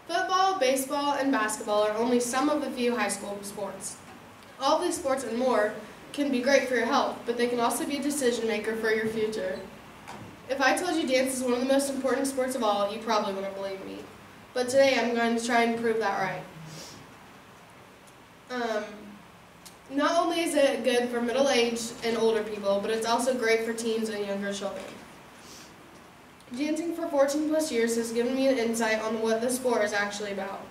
Football, baseball, and basketball are only some of the few high school sports. All of these sports and more can be great for your health, but they can also be a decision maker for your future. If I told you dance is one of the most important sports of all, you probably wouldn't believe me. But today I'm going to try and prove that right. Not only is it good for middle-aged and older people, but it's also great for teens and younger children. Dancing for 14 plus years has given me an insight on what the sport is actually about.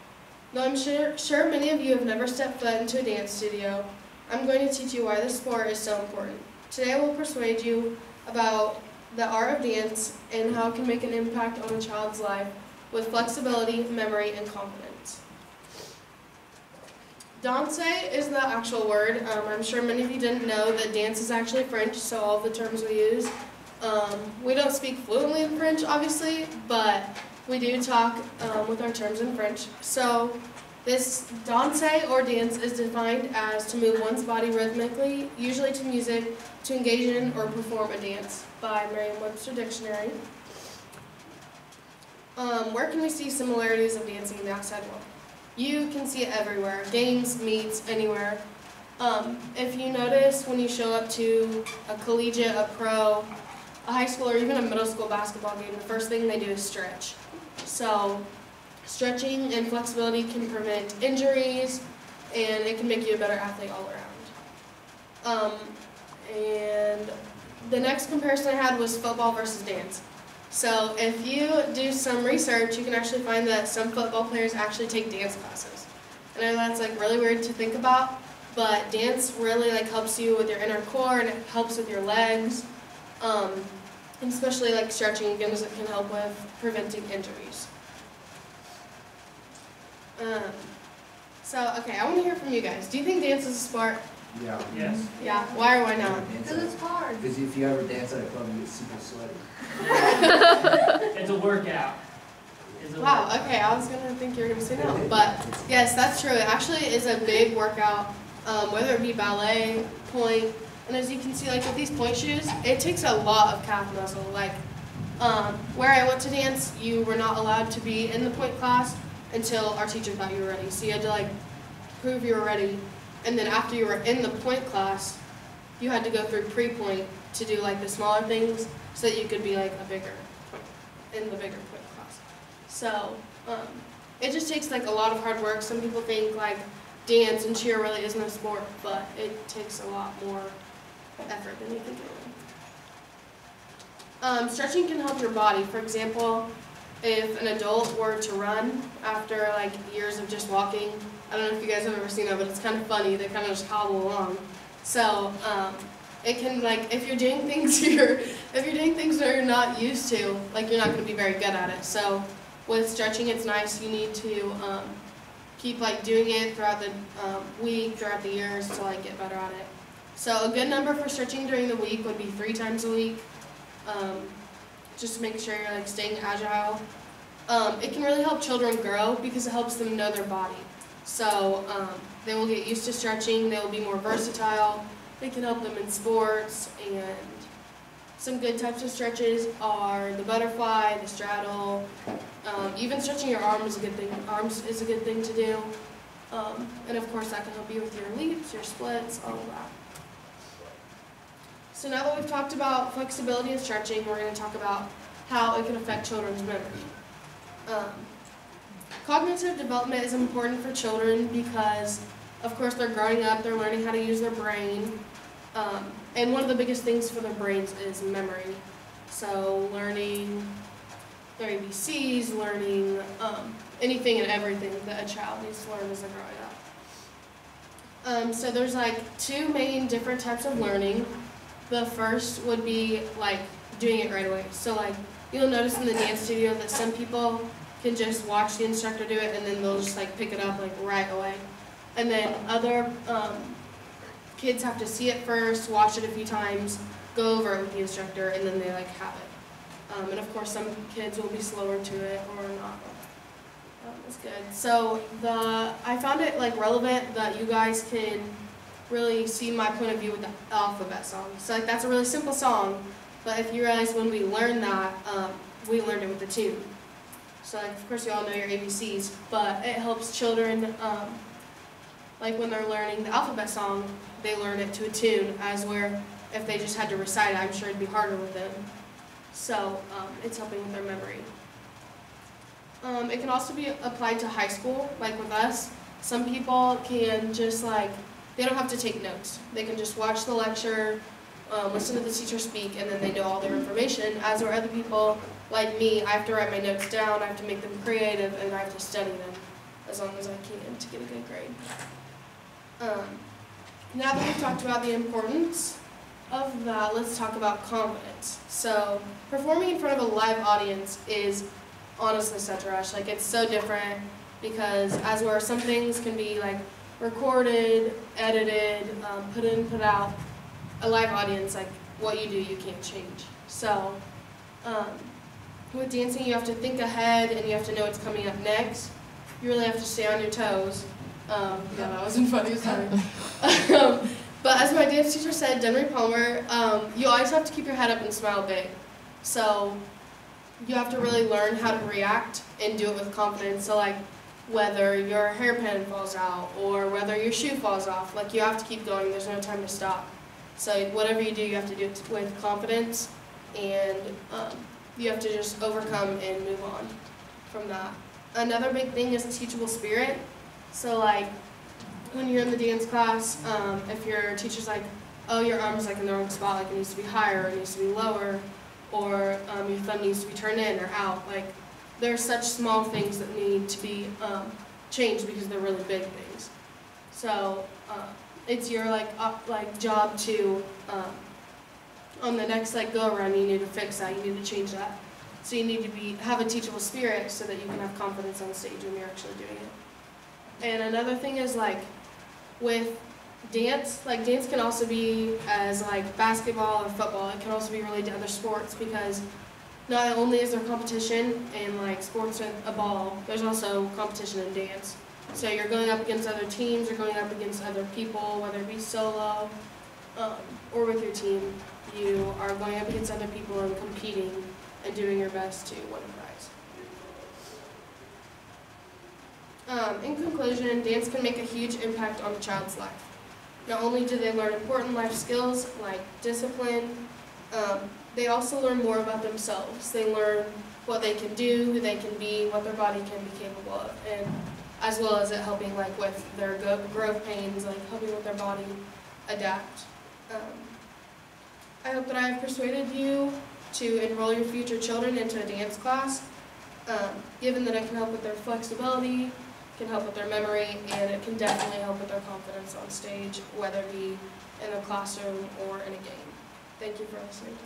Though I'm sure many of you have never stepped foot into a dance studio, I'm going to teach you why this sport is so important. Today I will persuade you about the art of dance and how it can make an impact on a child's life with flexibility, memory, and confidence. Danse is the actual word. I'm sure many of you didn't know that dance is actually French, so all of the terms we use. We don't speak fluently in French, obviously, but we do talk with our terms in French. So this danse or dance is defined as to move one's body rhythmically, usually to music, to engage in or perform a dance by Merriam-Webster Dictionary. Where can we see similarities of dancing in the outside world? You can see it everywhere, games, meets, anywhere. If you notice when you show up to a collegiate, a pro, a high school, or even a middle school basketball game, the first thing they do is stretch. So stretching and flexibility can prevent injuries, and it can make you a better athlete all around. And the next comparison I had was football versus dance. So if you do some research, you can actually find that some football players actually take dance classes. I know that's really weird to think about, but dance really helps you with your inner core, and it helps with your legs. And especially stretching, again, as it can help with preventing injuries. Okay, I want to hear from you guys. Do you think dance is a sport? Yeah. Yes. Yeah. Why or why not? Because it's hard. Because if you ever dance at a club, you get super sweaty. It's a workout. Wow, okay, I was going to think you were going to say no. But yes, that's true. It actually is a big workout, whether it be ballet, point, and as you can see, with these point shoes, it takes a lot of calf muscle. Where I went to dance, you were not allowed to be in the point class until our teacher thought you were ready. So you had to prove you were ready. And then after you were in the point class, you had to go through pre-point to do the smaller things so that you could be a bigger point, in the bigger point class. So it just takes a lot of hard work. Some people think dance and cheer really isn't a sport, but it takes a lot more effort than you think it would. Stretching can help your body. For example, if an adult were to run after years of just walking, I don't know if you guys have ever seen that, but it's kind of funny. They kind of just hobble along. So it can if you're doing things that you're not used to, you're not going to be very good at it. So with stretching, it's nice. You need to keep doing it throughout the week, throughout the years to get better at it. So a good number for stretching during the week would be 3 times a week. Just to make sure you're staying agile. It can really help children grow because it helps them know their body. So they will get used to stretching, they will be more versatile, they can help them in sports, and some good types of stretches are the butterfly, the straddle, even stretching your arms is a good thing. Arms is a good thing to do. And of course that can help you with your leaps, your splits, all of that. So now that we've talked about flexibility and stretching, we're going to talk about how it can affect children's memory. Cognitive development is important for children because, of course, they're growing up, they're learning how to use their brain, and one of the biggest things for their brains is memory. So learning their ABCs, learning anything and everything that a child needs to learn as they're growing up. So there's 2 main different types of learning. The first would be doing it right away. So you'll notice in the dance studio that some people can just watch the instructor do it and then they'll just pick it up right away. And then other kids have to see it first, watch it a few times, go over it with the instructor, and then they have it. And of course some kids will be slower to it or not. That's good. So I found it relevant that you guys can really see my point of view with the alphabet song. So that's a really simple song, but if you realize when we learned that, we learned it with the tune. So like, of course you all know your ABCs, but it helps children, like when they're learning the alphabet song, they learn it to a tune, as where if they just had to recite it, I'm sure it'd be harder with them. So it's helping with their memory. It can also be applied to high school, like with us. Some people can just like, they don't have to take notes. They can just watch the lecture, listen to the teacher speak, and then they know all their information. As where other people, like me, I have to write my notes down, I have to make them creative, and I have to study them as long as I can to get a good grade. Now that we've talked about the importance of that, let's talk about confidence. So performing in front of a live audience is honestly such a rush. Like, it's so different because as where some things can be like recorded, edited, put in, put out, a live audience, like what you do, you can't change. So with dancing, you have to think ahead and you have to know what's coming up next. You really have to stay on your toes. Yeah, that wasn't funny, sorry. But as my dance teacher said, Denry Palmer, you always have to keep your head up and smile big. So you have to really learn how to react and do it with confidence. So like whether your hairpin falls out or whether your shoe falls off, like you have to keep going, there's no time to stop. So whatever you do, you have to do it with confidence, and you have to just overcome and move on from that. Another big thing is teachable spirit. So like when you're in the dance class, if your teacher's like, oh, your arm's like in the wrong spot, like it needs to be higher, it needs to be lower, or your thumb needs to be turned in or out, like there are such small things that need to be changed because they're really big things. So it's your job to on the next go around, you need to fix that, you need to change that. So you need to have a teachable spirit so that you can have confidence on stage when you're actually doing it. And another thing is like with dance, like dance can also be as like basketball or football. It can also be related to other sports because not only is there competition in like sports with a ball, there's also competition in dance. So you're going up against other teams, you're going up against other people, whether it be solo or with your team. You are going up against other people and competing and doing your best to win a prize. In conclusion, dance can make a huge impact on a child's life. Not only do they learn important life skills like discipline, they also learn more about themselves. They learn what they can do, who they can be, what their body can be capable of, and as well as it helping like with their growth pains, like helping with their body adapt. I hope that I have persuaded you to enroll your future children into a dance class, given that it can help with their flexibility, can help with their memory, and it can definitely help with their confidence on stage, whether it be in the classroom or in a game. Thank you for listening.